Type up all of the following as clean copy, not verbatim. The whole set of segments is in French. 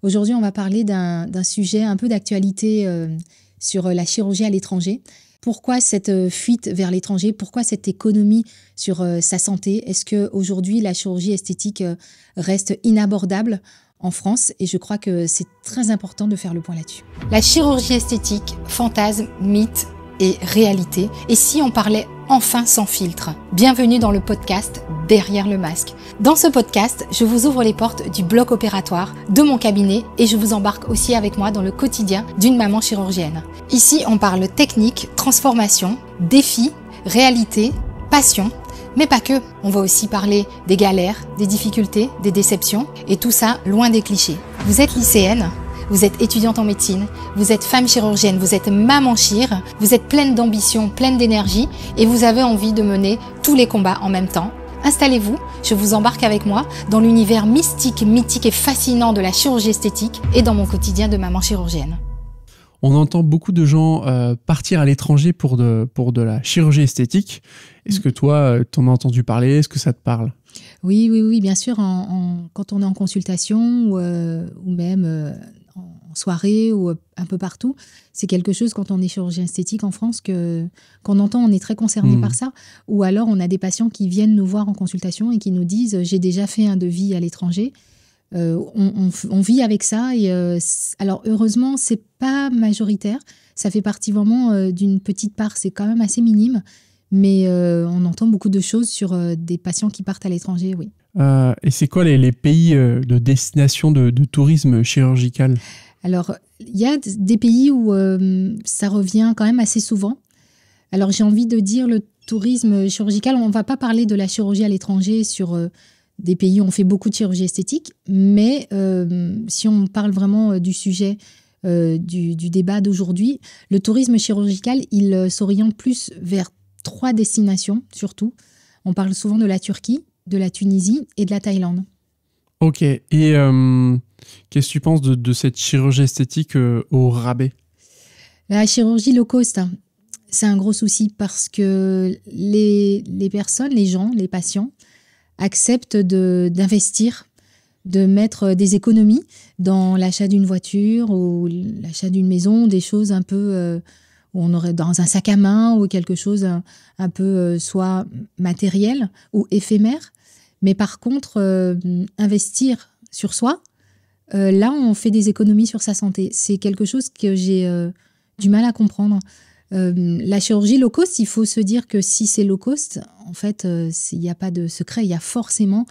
Aujourd'hui, on va parler d'un sujet un peu d'actualité sur la chirurgie à l'étranger. Pourquoi cette fuite vers l'étranger? Pourquoi cette économie sur sa santé? Est-ce qu'aujourd'hui, la chirurgie esthétique reste inabordable en France? Et je crois que c'est très important de faire le point là-dessus. La chirurgie esthétique, fantasme, mythe et réalité. Et si on parlait enfin sans filtre? Bienvenue dans le podcast Derrière le masque. Dans ce podcast, je vous ouvre les portes du bloc opératoire, de mon cabinet et je vous embarque aussi avec moi dans le quotidien d'une maman chirurgienne. Ici, on parle technique, transformation, défis, réalité, passion, mais pas que. On va aussi parler des galères, des difficultés, des déceptions et tout ça loin des clichés. Vous êtes lycéenne? Vous êtes étudiante en médecine, vous êtes femme chirurgienne, vous êtes maman chir, vous êtes pleine d'ambition, pleine d'énergie et vous avez envie de mener tous les combats en même temps. Installez-vous, je vous embarque avec moi dans l'univers mystique, mythique et fascinant de la chirurgie esthétique et dans mon quotidien de maman chirurgienne. On entend beaucoup de gens partir à l'étranger pour de la chirurgie esthétique. Est-ce que toi, t'en as entendu parler? Est-ce que ça te parle? Oui, bien sûr. Quand on est en consultation ou même en soirée ou un peu partout, c'est quelque chose quand on est chirurgien esthétique en France qu'on entend, on est très concerné par ça. Ou alors on a des patients qui viennent nous voir en consultation et qui nous disent « j'ai déjà fait un devis à l'étranger ». On vit avec ça et alors heureusement c'est pas majoritaire, ça fait partie vraiment d'une petite part, c'est quand même assez minime, mais on entend beaucoup de choses sur des patients qui partent à l'étranger, oui. Et c'est quoi les pays de destination de tourisme chirurgical? Alors il y a des pays où ça revient quand même assez souvent. Alors j'ai envie de dire le tourisme chirurgical, on va pas parler de la chirurgie à l'étranger sur des pays où on fait beaucoup de chirurgie esthétique, mais si on parle vraiment du sujet du débat d'aujourd'hui, le tourisme chirurgical, il s'oriente plus vers 3 destinations, surtout. On parle souvent de la Turquie, de la Tunisie et de la Thaïlande. Ok, et qu'est-ce que tu penses de cette chirurgie esthétique au rabais? La chirurgie low cost, c'est un gros souci parce que les personnes, les gens, les patients, acceptent d'investir, de mettre des économies dans l'achat d'une voiture ou l'achat d'une maison, des choses un peu où on aurait dans un sac à main ou quelque chose un peu soit matériel ou éphémère. Mais par contre, investir sur soi, là, on fait des économies sur sa santé. C'est quelque chose que j'ai du mal à comprendre. La chirurgie low cost, il faut se dire que si c'est low cost, en fait, il n'y a pas de secret, il y a forcément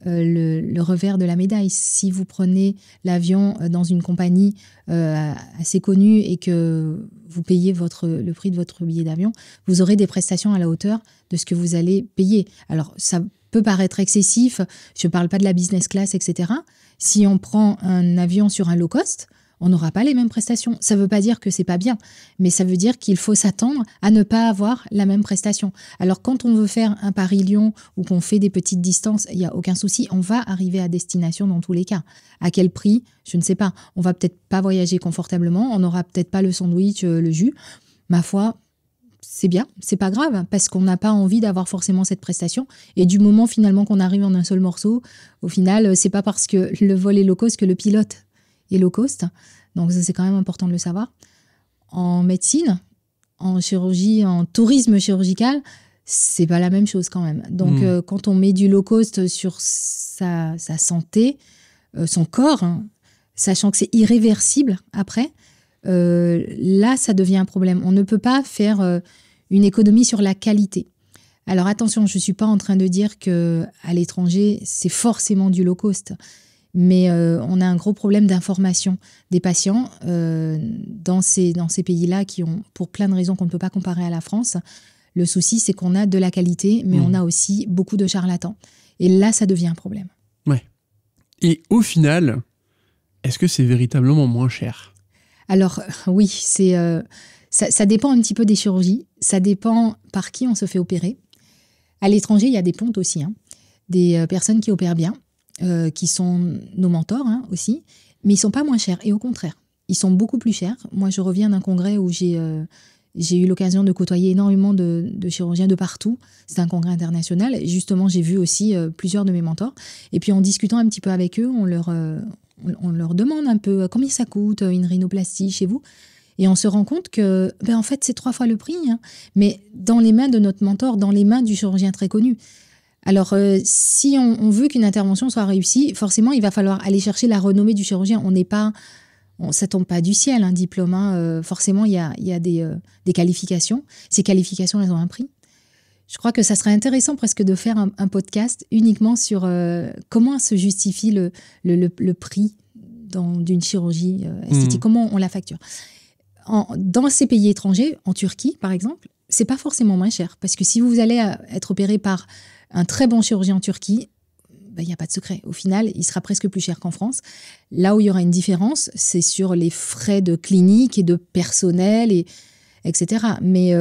le revers de la médaille. Si vous prenez l'avion dans une compagnie assez connue et que vous payez le prix de votre billet d'avion, vous aurez des prestations à la hauteur de ce que vous allez payer. Alors, ça peut paraître excessif, je ne parle pas de la business class, etc. Si on prend un avion sur un low cost, on n'aura pas les mêmes prestations. Ça ne veut pas dire que c'est pas bien, mais ça veut dire qu'il faut s'attendre à ne pas avoir la même prestation. Alors, quand on veut faire un Paris-Lyon ou qu'on fait des petites distances, il n'y a aucun souci, on va arriver à destination dans tous les cas. À quel prix? Je ne sais pas. On va peut-être pas voyager confortablement, on n'aura peut-être pas le sandwich, le jus. Ma foi, c'est bien, c'est pas grave, parce qu'on n'a pas envie d'avoir forcément cette prestation. Et du moment finalement qu'on arrive en un seul morceau, au final, c'est pas parce que le vol est low cost que le pilote est low cost. Donc ça, c'est quand même important de le savoir. En médecine, en chirurgie, en tourisme chirurgical, c'est pas la même chose quand même. Donc quand on met du low cost sur sa santé, son corps, sachant que c'est irréversible après, là, ça devient un problème. On ne peut pas faire une économie sur la qualité. Alors attention, je ne suis pas en train de dire qu'à l'étranger, c'est forcément du low cost. Mais on a un gros problème d'information des patients dans ces pays-là qui ont, pour plein de raisons qu'on ne peut pas comparer à la France, le souci, c'est qu'on a de la qualité, mais on a aussi beaucoup de charlatans. Et là, ça devient un problème. Ouais. Et au final, est-ce que c'est véritablement moins cher? Alors, oui, ça dépend un petit peu des chirurgies. Ça dépend par qui on se fait opérer. À l'étranger, il y a des pontes aussi, des personnes qui opèrent bien, qui sont nos mentors aussi, mais ils ne sont pas moins chers. Et au contraire, ils sont beaucoup plus chers. Moi, je reviens d'un congrès où j'ai eu l'occasion de côtoyer énormément de chirurgiens de partout. C'est un congrès international. Et justement, j'ai vu aussi plusieurs de mes mentors. Et puis, en discutant un petit peu avec eux, on on leur demande un peu combien ça coûte une rhinoplastie chez vous. Et on se rend compte que, en fait, c'est 3 fois le prix, hein, mais dans les mains de notre mentor, dans les mains du chirurgien très connu. Alors, si on veut qu'une intervention soit réussie, forcément, il va falloir aller chercher la renommée du chirurgien. Ça tombe pas du ciel, un diplôme. Hein. Forcément, il y a des qualifications. Ces qualifications, elles ont un prix. Je crois que ça serait intéressant presque de faire un podcast uniquement sur comment se justifie le prix d'une chirurgie esthétique, comment on la facture. Dans ces pays étrangers, en Turquie par exemple, c'est pas forcément moins cher. Parce que si vous allez être opéré par un très bon chirurgien en Turquie, il n'y a pas de secret. Au final, il sera presque plus cher qu'en France. Là où il y aura une différence, c'est sur les frais de clinique et de personnel, etc. Mais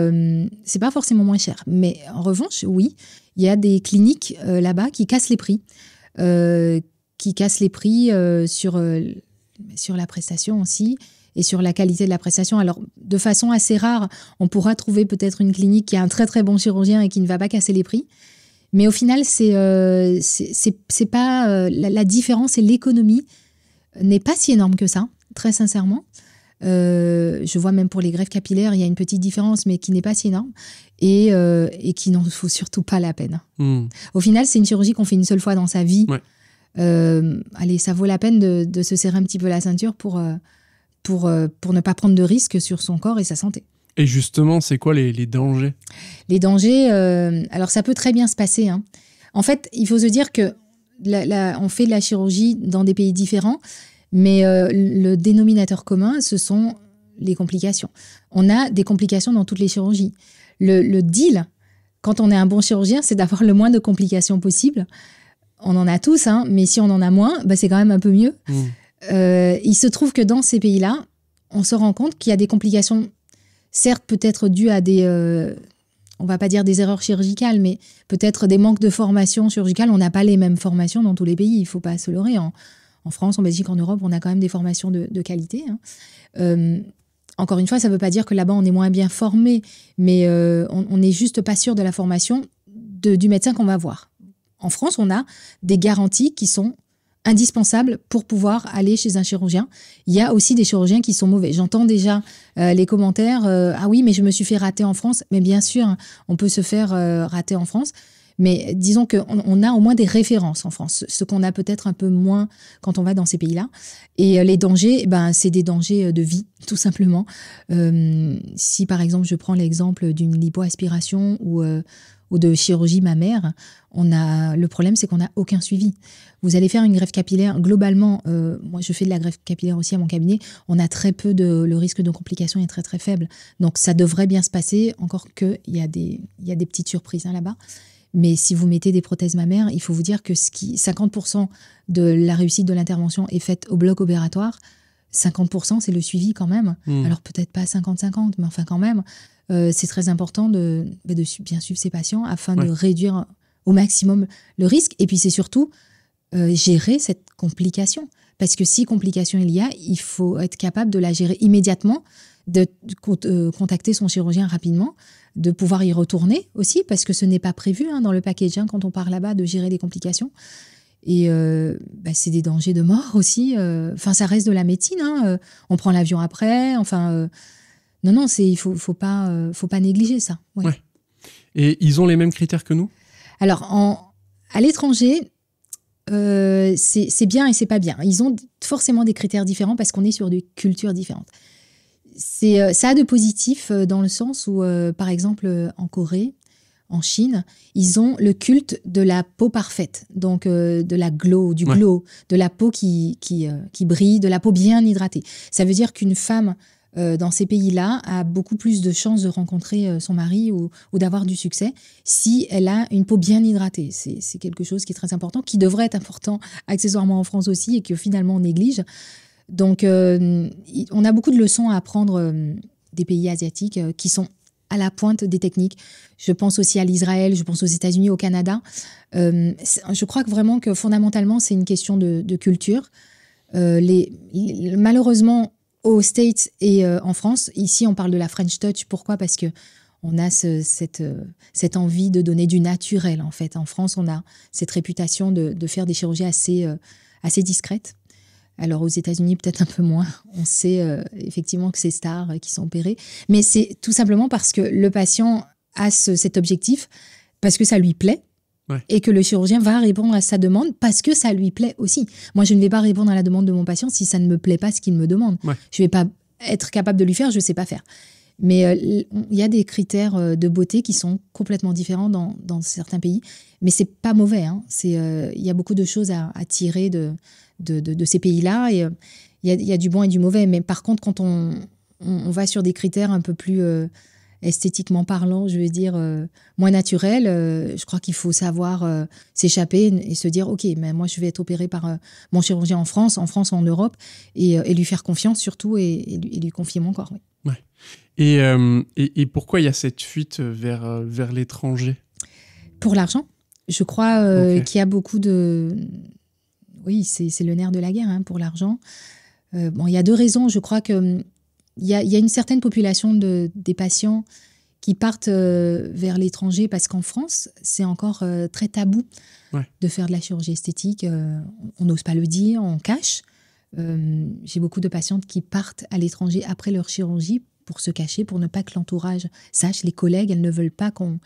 c'est pas forcément moins cher. Mais en revanche, oui, il y a des cliniques là-bas qui cassent les prix. Sur la prestation aussi et sur la qualité de la prestation. Alors, de façon assez rare, on pourra trouver peut-être une clinique qui a un très très bon chirurgien et qui ne va pas casser les prix. Mais au final, c'est pas la différence et l'économie n'est pas si énorme que ça, très sincèrement. Je vois même pour les greffes capillaires, il y a une petite différence, mais qui n'est pas si énorme et qui n'en faut surtout pas la peine. Au final, c'est une chirurgie qu'on fait une seule fois dans sa vie. Ouais. Allez, ça vaut la peine de se serrer un petit peu la ceinture pour ne pas prendre de risques sur son corps et sa santé. Et justement, c'est quoi les dangers ? Les dangers, alors ça peut très bien se passer. Hein. En fait, il faut se dire que on fait de la chirurgie dans des pays différents, mais le dénominateur commun, ce sont les complications. On a des complications dans toutes les chirurgies. Le deal, quand on est un bon chirurgien, c'est d'avoir le moins de complications possible. On en a tous, hein, mais si on en a moins, c'est quand même un peu mieux. Il se trouve que dans ces pays-là, on se rend compte qu'il y a des complications, certes peut-être dues à on va pas dire des erreurs chirurgicales, mais peut-être des manques de formation chirurgicale. On n'a pas les mêmes formations dans tous les pays, il ne faut pas se leurrer. En France, en Belgique, en Europe, on a quand même des formations de qualité. Hein. Encore une fois, ça ne veut pas dire que là-bas, on est moins bien formé, mais on n'est juste pas sûr de la formation du médecin qu'on va voir. En France, on a des garanties qui sont indispensables pour pouvoir aller chez un chirurgien. Il y a aussi des chirurgiens qui sont mauvais. J'entends déjà les commentaires « Ah oui, mais je me suis fait rater en France ». Mais bien sûr, on peut se faire rater en France. Mais disons qu'on a au moins des références en France, ce qu'on a peut-être un peu moins quand on va dans ces pays-là. Et les dangers, c'est des dangers de vie, tout simplement. Si, par exemple, je prends l'exemple d'une lipoaspiration ou de chirurgie mammaire, le problème, c'est qu'on n'a aucun suivi. Vous allez faire une greffe capillaire, globalement, moi je fais de la greffe capillaire aussi à mon cabinet, on a très peu le risque de complications est très très faible. Donc ça devrait bien se passer, encore qu'il y a des petites surprises là-bas. Mais si vous mettez des prothèses mammaires, il faut vous dire que 50% de la réussite de l'intervention est faite au bloc opératoire. 50%, c'est le suivi quand même. Alors peut-être pas 50-50, mais enfin quand même. C'est très important de bien suivre ses patients afin de réduire au maximum le risque. Et puis c'est surtout gérer cette complication. Parce que si complication il y a, il faut être capable de la gérer immédiatement, de contacter son chirurgien rapidement, de pouvoir y retourner aussi, parce que ce n'est pas prévu dans le package quand on part là-bas de gérer les complications. Et c'est des dangers de mort aussi. Enfin, ça reste de la médecine. On prend l'avion après. Enfin, non, il faut pas négliger ça. Ouais. Ouais. Et ils ont les mêmes critères que nous ? Alors, à l'étranger, c'est bien et c'est pas bien. Ils ont forcément des critères différents parce qu'on est sur des cultures différentes. Ça a de positif dans le sens où, par exemple, en Corée, en Chine, ils ont le culte de la peau parfaite, donc de la glow, de la peau qui brille, de la peau bien hydratée. Ça veut dire qu'une femme dans ces pays-là a beaucoup plus de chances de rencontrer son mari ou d'avoir du succès si elle a une peau bien hydratée. C'est quelque chose qui est très important, qui devrait être important accessoirement en France aussi et que finalement on néglige. Donc, on a beaucoup de leçons à apprendre des pays asiatiques qui sont à la pointe des techniques. Je pense aussi à l'Israël, je pense aux États-Unis, au Canada. Je crois que vraiment que fondamentalement, c'est une question de culture. Malheureusement, aux States et en France, ici, on parle de la French Touch. Pourquoi ? Parce qu'on a cette envie de donner du naturel, en fait. En France, on a cette réputation de faire des chirurgies assez discrètes, Alors aux États-Unis, peut-être un peu moins. On sait effectivement que c'est stars qui sont opérés. Mais c'est tout simplement parce que le patient a cet objectif, parce que ça lui plaît, et que le chirurgien va répondre à sa demande parce que ça lui plaît aussi. Moi, je ne vais pas répondre à la demande de mon patient si ça ne me plaît pas ce qu'il me demande. Je ne vais pas être capable de lui faire, je ne sais pas faire. Mais il y a des critères de beauté qui sont complètement différents dans certains pays. Mais ce n'est pas mauvais. Hein. Il y a beaucoup de choses à tirer de ces pays-là. Et il y a du bon et du mauvais. Mais par contre, quand on va sur des critères un peu plus esthétiquement parlant, je veux dire, moins naturels, je crois qu'il faut savoir s'échapper et se dire, OK, mais moi, je vais être opéré par mon chirurgien en France ou en Europe, et lui faire confiance surtout et lui confier mon corps. Oui. Ouais. Et pourquoi il y a cette fuite vers l'étranger ? Pour l'argent. Je crois qu'il y a beaucoup de... Oui, c'est le nerf de la guerre, hein, pour l'argent. Il y a 2 raisons. Je crois qu'il y a une certaine population des patients qui partent vers l'étranger parce qu'en France, c'est encore très tabou de faire de la chirurgie esthétique. On n'ose pas le dire, on cache. J'ai beaucoup de patientes qui partent à l'étranger après leur chirurgie pour se cacher, pour ne pas que l'entourage sache. Les collègues, elles ne veulent pas qu'on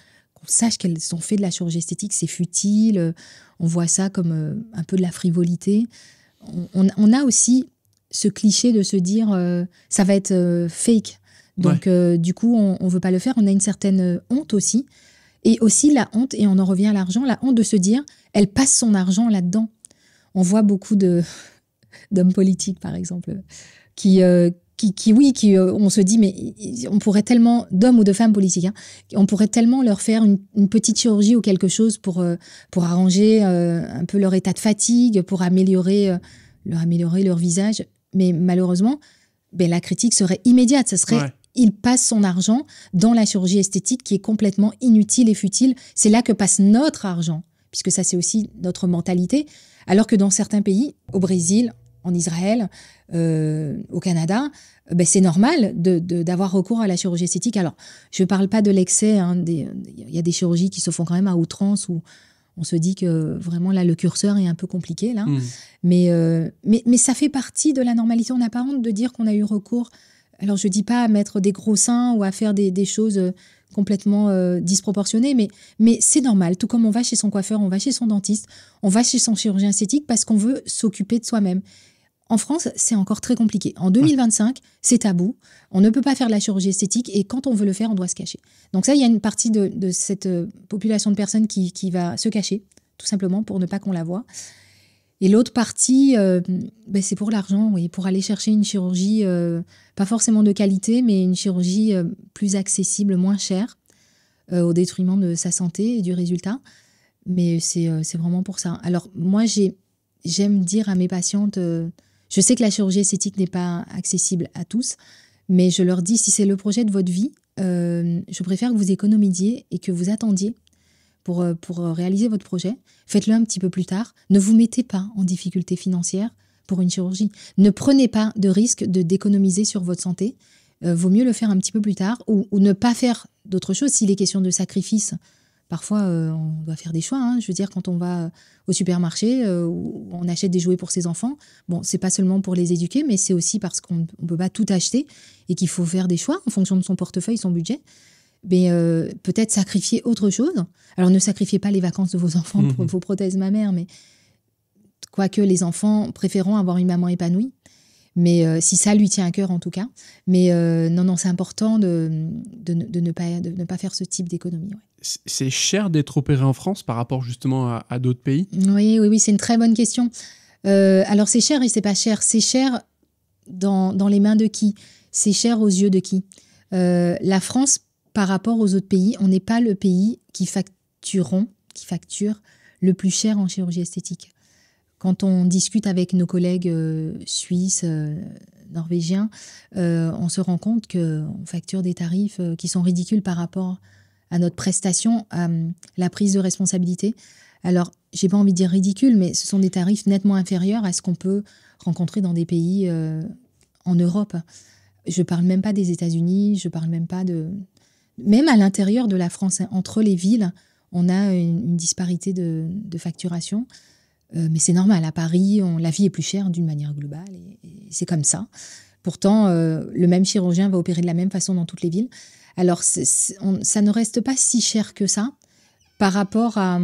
sache qu'elles ont fait de la chirurgie esthétique. C'est futile. On voit ça comme un peu de la frivolité. On a aussi ce cliché de se dire ça va être fake. Donc, du coup, on ne veut pas le faire. On a une certaine honte aussi. Et aussi la honte, et on en revient à l'argent, la honte de se dire elle passe son argent là-dedans. On voit beaucoup d'hommes politiques, par exemple, qui on se dit, mais on pourrait tellement, d'hommes ou de femmes politiques, hein, on pourrait tellement leur faire une petite chirurgie ou quelque chose pour arranger un peu leur état de fatigue, pour améliorer leur visage. Mais malheureusement, la critique serait immédiate. Ça serait, il passe son argent dans la chirurgie esthétique qui est complètement inutile et futile. C'est là que passe notre argent, puisque ça, c'est aussi notre mentalité. Alors que dans certains pays, au Brésil, en Israël, au Canada, c'est normal d'avoir recours à la chirurgie esthétique. Alors, je ne parle pas de l'excès. Il y a des chirurgies qui se font quand même à outrance où on se dit que vraiment, là, le curseur est un peu compliqué. Là. Mais ça fait partie de la normalité. On n'a pas honte de dire qu'on a eu recours. Alors, je ne dis pas à mettre des gros seins ou à faire des choses complètement disproportionnées, mais c'est normal. Tout comme on va chez son coiffeur, on va chez son dentiste, on va chez son chirurgien esthétique parce qu'on veut s'occuper de soi-même. En France, c'est encore très compliqué. En 2025, c'est tabou. On ne peut pas faire de la chirurgie esthétique et quand on veut le faire, on doit se cacher. Donc ça, il y a une partie de cette population de personnes qui va se cacher, tout simplement pour ne pas qu'on la voie. Et l'autre partie, c'est pour l'argent, oui, pour aller chercher une chirurgie, pas forcément de qualité, mais une chirurgie plus accessible, moins chère, au détriment de sa santé et du résultat. Mais c'est vraiment pour ça. Alors moi, j'aime dire à mes patientes... je sais que la chirurgie esthétique n'est pas accessible à tous, mais je leur dis, si c'est le projet de votre vie, je préfère que vous économisiez et que vous attendiez pour réaliser votre projet. Faites-le un petit peu plus tard. Ne vous mettez pas en difficulté financière pour une chirurgie. Ne prenez pas de risque d'économiser sur votre santé. Vaut mieux le faire un petit peu plus tard ou ne pas faire d'autre chose. S'il est question de sacrifice, parfois, on doit faire des choix. Hein. Je veux dire, quand on va au supermarché, où on achète des jouets pour ses enfants, bon, c'est pas seulement pour les éduquer, mais c'est aussi parce qu'on ne peut pas tout acheter et qu'il faut faire des choix en fonction de son portefeuille, son budget. Mais peut-être sacrifier autre chose. Alors, ne sacrifiez pas les vacances de vos enfants pour vos prothèses mammaires, mais quoique les enfants préféreront avoir une maman épanouie. Mais si ça lui tient à cœur, en tout cas. Mais non, c'est important de ne pas faire ce type d'économie. Ouais. C'est cher d'être opéré en France par rapport justement à d'autres pays ? Oui, c'est une très bonne question. Alors, c'est cher et c'est pas cher. C'est cher dans les mains de qui ? C'est cher aux yeux de qui ? La France, par rapport aux autres pays, on n'est pas le pays qui facture le plus cher en chirurgie esthétique. Quand on discute avec nos collègues suisses, norvégiens, on se rend compte qu'on facture des tarifs qui sont ridicules par rapport à notre prestation, à la prise de responsabilité. Alors, j'ai pas envie de dire ridicule, mais ce sont des tarifs nettement inférieurs à ce qu'on peut rencontrer dans des pays en Europe. Je parle même pas des États-Unis, je parle même pas de... Même à l'intérieur de la France, hein, entre les villes, on a une disparité de facturation. Mais c'est normal, à Paris, la vie est plus chère d'une manière globale, et c'est comme ça. Pourtant, le même chirurgien va opérer de la même façon dans toutes les villes. Alors, ça ne reste pas si cher que ça par rapport à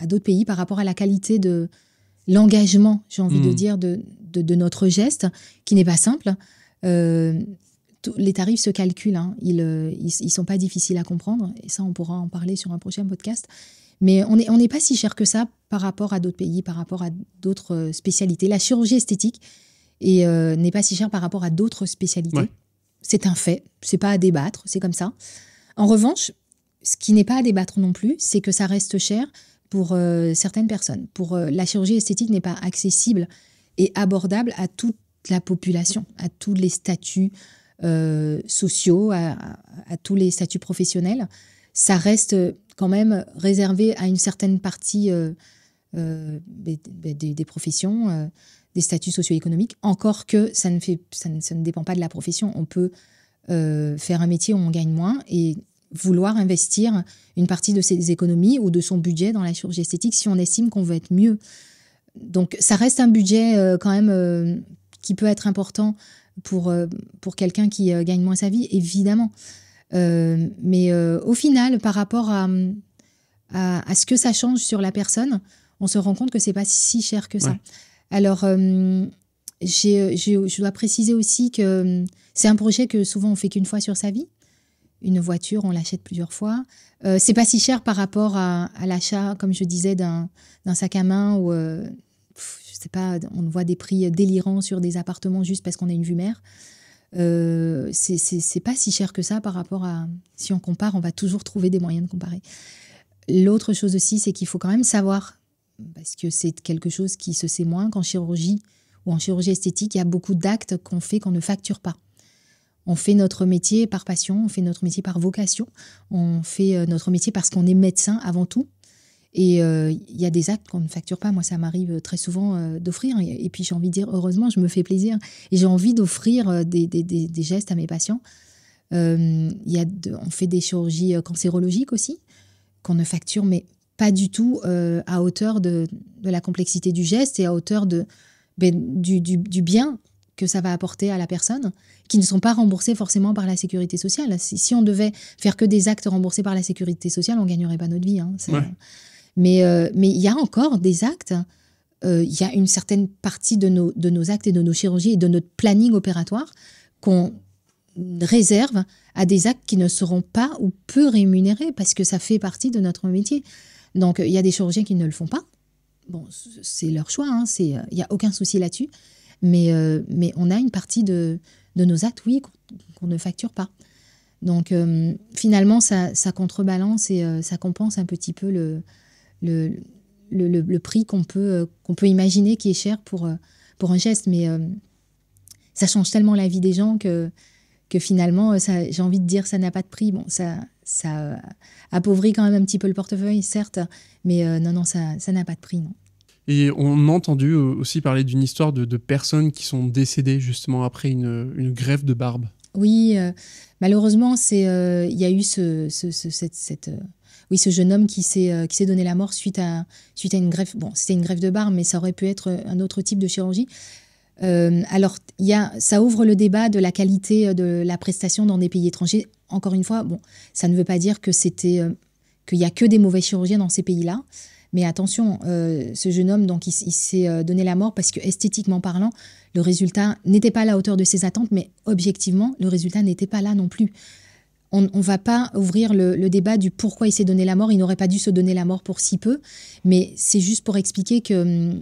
d'autres pays, par rapport à la qualité de l'engagement, j'ai envie de dire, de notre geste, qui n'est pas simple. Les tarifs se calculent, hein. Ils sont pas difficiles à comprendre, et ça, on pourra en parler sur un prochain podcast. Mais on n'est pas si cher que ça par rapport à d'autres pays, par rapport à d'autres spécialités. La chirurgie esthétique n'est pas si chère par rapport à d'autres spécialités. Ouais. C'est un fait, c'est pas à débattre, c'est comme ça. En revanche, ce qui n'est pas à débattre non plus, c'est que ça reste cher pour certaines personnes. La chirurgie esthétique n'est pas accessible et abordable à toute la population, à tous les statuts sociaux, à tous les statuts professionnels. Ça reste quand même réservé à une certaine partie des professions, des statuts socio-économiques, encore que ça ne dépend pas de la profession. On peut faire un métier où on gagne moins et vouloir investir une partie de ses économies ou de son budget dans la chirurgie esthétique si on estime qu'on veut être mieux. Donc ça reste un budget quand même qui peut être important pour quelqu'un qui gagne moins sa vie, évidemment. Mais au final, par rapport à ce que ça change sur la personne, on se rend compte que c'est pas si cher que ça. Ouais. Alors, je dois préciser aussi que c'est un projet que souvent on fait qu'une fois sur sa vie. Une voiture, on l'achète plusieurs fois. C'est pas si cher par rapport à l'achat, comme je disais, d'un sac à main où, je sais pas, on voit des prix délirants sur des appartements juste parce qu'on a une vue mer. C'est pas si cher que ça par rapport à... Si on compare, on va toujours trouver des moyens de comparer. L'autre chose aussi, c'est qu'il faut quand même savoir, parce que c'est quelque chose qui se sait moins, qu'en chirurgie ou en chirurgie esthétique, il y a beaucoup d'actes qu'on fait qu'on ne facture pas. On fait notre métier par passion, on fait notre métier par vocation, on fait notre métier parce qu'on est médecin avant tout. Et il y a des actes qu'on ne facture pas. Moi, ça m'arrive très souvent d'offrir. Et puis, j'ai envie de dire, heureusement, je me fais plaisir. Et j'ai envie d'offrir des gestes à mes patients. On fait des chirurgies cancérologiques aussi, qu'on ne facture, mais pas du tout à hauteur de la complexité du geste et à hauteur du bien que ça va apporter à la personne, qui ne sont pas remboursés forcément par la sécurité sociale. Si on devait faire que des actes remboursés par la sécurité sociale, on ne gagnerait pas notre vie. Hein. Ouais. Mais il y a encore des actes, il y a une certaine partie de nos actes et de nos chirurgies et de notre planning opératoire qu'on réserve à des actes qui ne seront pas ou peu rémunérés parce que ça fait partie de notre métier. Donc, il y a des chirurgiens qui ne le font pas. Bon, c'est leur choix, hein, il n'y a aucun souci là-dessus. Mais on a une partie de nos actes, oui, qu'on ne facture pas. Donc, finalement, ça contrebalance et ça compense un petit peu le prix qu'on peut imaginer qui est cher pour un geste. Mais ça change tellement la vie des gens que finalement, j'ai envie de dire, ça n'a pas de prix. Bon, ça appauvrit quand même un petit peu le portefeuille, certes, mais non, ça n'a pas de prix, non. Et on a entendu aussi parler d'une histoire de personnes qui sont décédées justement après une greffe de barbe. Oui, malheureusement, il y a eu ce jeune homme qui s'est donné la mort suite à une greffe. Bon, c'était une greffe de barbe, mais ça aurait pu être un autre type de chirurgie. Alors, ça ouvre le débat de la qualité de la prestation dans des pays étrangers. Encore une fois, bon, ça ne veut pas dire qu'il y a que des mauvais chirurgiens dans ces pays-là. Mais attention, ce jeune homme, donc, il s'est donné la mort parce que, esthétiquement parlant, le résultat n'était pas à la hauteur de ses attentes, mais objectivement, le résultat n'était pas là non plus. On ne va pas ouvrir le débat du pourquoi il s'est donné la mort. Il n'aurait pas dû se donner la mort pour si peu. Mais c'est juste pour expliquer que,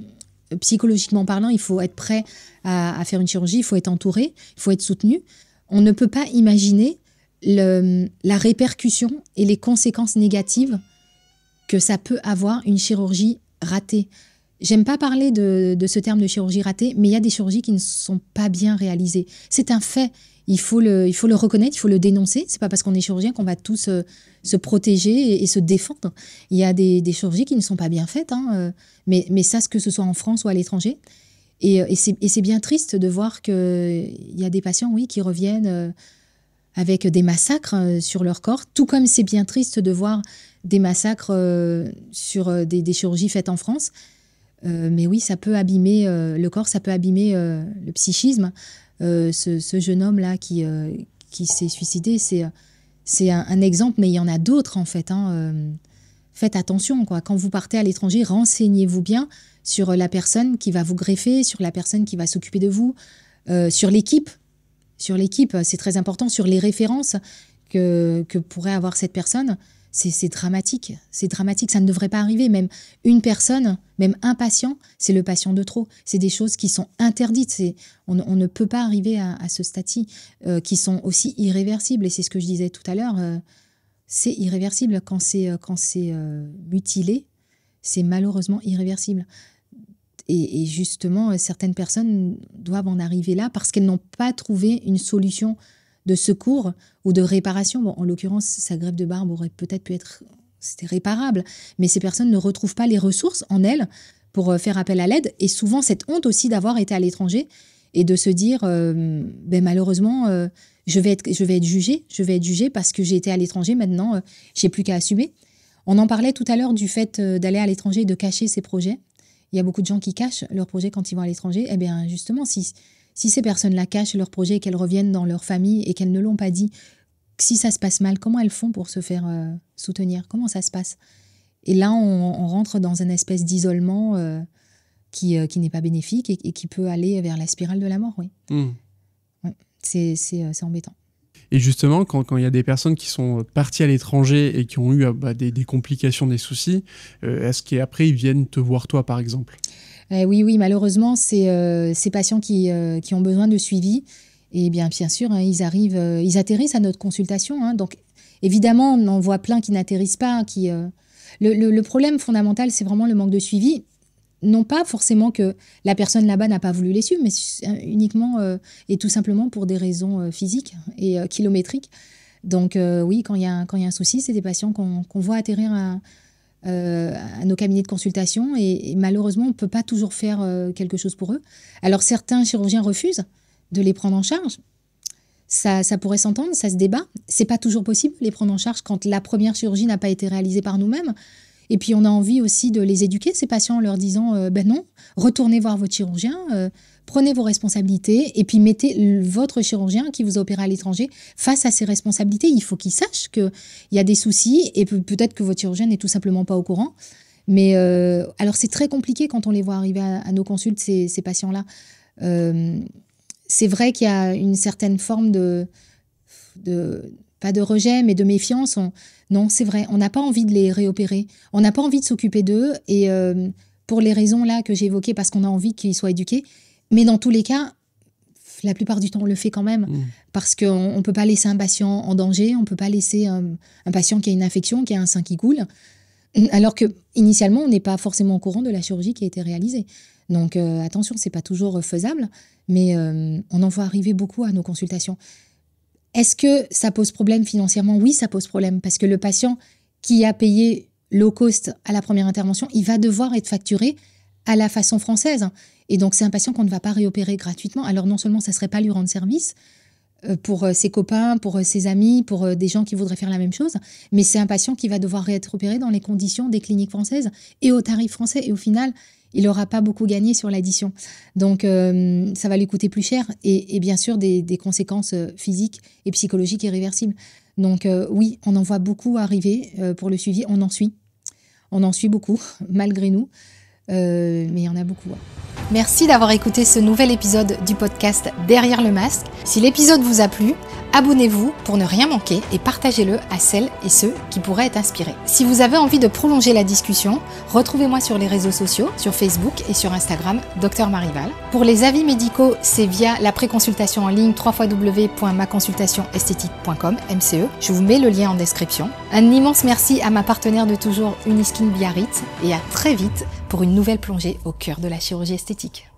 psychologiquement parlant, il faut être prêt à faire une chirurgie, il faut être entouré, il faut être soutenu. On ne peut pas imaginer la répercussion et les conséquences négatives que ça peut avoir une chirurgie ratée. J'aime pas parler de ce terme de chirurgie ratée, mais il y a des chirurgies qui ne sont pas bien réalisées. C'est un fait. Il faut le reconnaître, il faut le dénoncer. C'est pas parce qu'on est chirurgien qu'on va tous se protéger et se défendre. Il y a des chirurgies qui ne sont pas bien faites, hein, mais ça, que ce soit en France ou à l'étranger. Et c'est bien triste de voir qu'il y a des patients, oui, qui reviennent avec des massacres sur leur corps, tout comme c'est bien triste de voir des massacres sur des chirurgies faites en France. Mais oui, ça peut abîmer le corps, ça peut abîmer le psychisme. Ce jeune homme-là qui s'est suicidé, c'est un exemple, mais il y en a d'autres en fait. Faites attention, quoi. Quand vous partez à l'étranger, renseignez-vous bien sur la personne qui va vous greffer, sur la personne qui va s'occuper de vous, sur l'équipe. Sur l'équipe, c'est très important, sur les références que pourrait avoir cette personne. C'est dramatique, ça ne devrait pas arriver. Même une personne, même un patient, c'est le patient de trop. C'est des choses qui sont interdites. On ne peut pas arriver à ce stade-ci, qui sont aussi irréversibles. Et c'est ce que je disais tout à l'heure, c'est irréversible. Quand c'est mutilé, c'est malheureusement irréversible. Et justement, certaines personnes doivent en arriver là parce qu'elles n'ont pas trouvé une solution de secours ou de réparation. Bon, en l'occurrence, sa greffe de barbe aurait peut-être pu être... C'était réparable, mais ces personnes ne retrouvent pas les ressources en elles pour faire appel à l'aide. Et souvent, cette honte aussi d'avoir été à l'étranger et de se dire, malheureusement, je vais être jugée parce que j'ai été à l'étranger, maintenant, j'ai plus qu'à assumer. On en parlait tout à l'heure du fait d'aller à l'étranger et de cacher ses projets. Il y a beaucoup de gens qui cachent leurs projets quand ils vont à l'étranger. Eh bien, justement, si ces personnes-là cachent leurs projets et qu'elles reviennent dans leur famille et qu'elles ne l'ont pas dit, si ça se passe mal, comment elles font pour se faire soutenir? Comment ça se passe? Et là, on rentre dans une espèce d'isolement qui n'est pas bénéfique et qui peut aller vers la spirale de la mort, oui. Ouais, c'est embêtant. Et justement, quand il y a des personnes qui sont parties à l'étranger et qui ont eu des complications, des soucis, est-ce qu'après, ils viennent te voir toi, par exemple? Oui, malheureusement, c'est ces patients qui ont besoin de suivi. Et bien sûr, ils atterrissent à notre consultation. Donc, évidemment, on en voit plein qui n'atterrissent pas. Le problème fondamental, c'est vraiment le manque de suivi. Non pas forcément que la personne là-bas n'a pas voulu les suivre, mais uniquement et tout simplement pour des raisons physiques et kilométriques. Donc oui, quand il y a un souci, c'est des patients qu'on voit atterrir à nos cabinets de consultation et malheureusement, on ne peut pas toujours faire quelque chose pour eux. Alors certains chirurgiens refusent de les prendre en charge. Ça pourrait s'entendre, ça se débat. C'est pas toujours possible de les prendre en charge quand la première chirurgie n'a pas été réalisée par nous-mêmes. Et puis, on a envie aussi de les éduquer, ces patients, en leur disant non, retournez voir votre chirurgien, prenez vos responsabilités et puis mettez votre chirurgien qui vous a opéré à l'étranger face à ses responsabilités. Il faut qu'il sache qu'il y a des soucis et peut-être que votre chirurgien n'est tout simplement pas au courant. Mais alors, c'est très compliqué quand on les voit arriver à nos consultes, ces patients-là. C'est vrai qu'il y a une certaine forme pas de rejet, mais de méfiance. Non, c'est vrai, on n'a pas envie de les réopérer. On n'a pas envie de s'occuper d'eux. Et pour les raisons là que j'ai évoquées, parce qu'on a envie qu'ils soient éduqués. Mais dans tous les cas, la plupart du temps, on le fait quand même. Parce qu'on ne peut pas laisser un patient en danger. On ne peut pas laisser un patient qui a une infection, qui a un sein qui coule. Alors qu'initialement, on n'est pas forcément au courant de la chirurgie qui a été réalisée. Donc attention, ce n'est pas toujours faisable. Mais on en voit arriver beaucoup à nos consultations. Est-ce que ça pose problème financièrement? Oui, ça pose problème parce que le patient qui a payé low cost à la première intervention, il va devoir être facturé à la façon française. Et donc, c'est un patient qu'on ne va pas réopérer gratuitement. Alors, non seulement ça ne serait pas lui rendre service pour ses copains, pour ses amis, pour des gens qui voudraient faire la même chose, mais c'est un patient qui va devoir être opéré dans les conditions des cliniques françaises et au tarif français. Et au final, il n'aura pas beaucoup gagné sur l'addition. Donc, ça va lui coûter plus cher et bien sûr des conséquences physiques et psychologiques irréversibles. Donc, oui, on en voit beaucoup arriver pour le suivi. On en suit beaucoup, malgré nous. Mais il y en a beaucoup. Ouais. Merci d'avoir écouté ce nouvel épisode du podcast Derrière le masque. Si l'épisode vous a plu, abonnez-vous pour ne rien manquer et partagez-le à celles et ceux qui pourraient être inspirés. Si vous avez envie de prolonger la discussion, retrouvez-moi sur les réseaux sociaux, sur Facebook et sur Instagram, Dr Marival. Pour les avis médicaux, c'est via la préconsultation en ligne www.maconsultationesthétique.com, MCE. Je vous mets le lien en description. Un immense merci à ma partenaire de toujours, Uniskin Biarritz, et à très vite pour une nouvelle plongée au cœur de la chirurgie esthétique.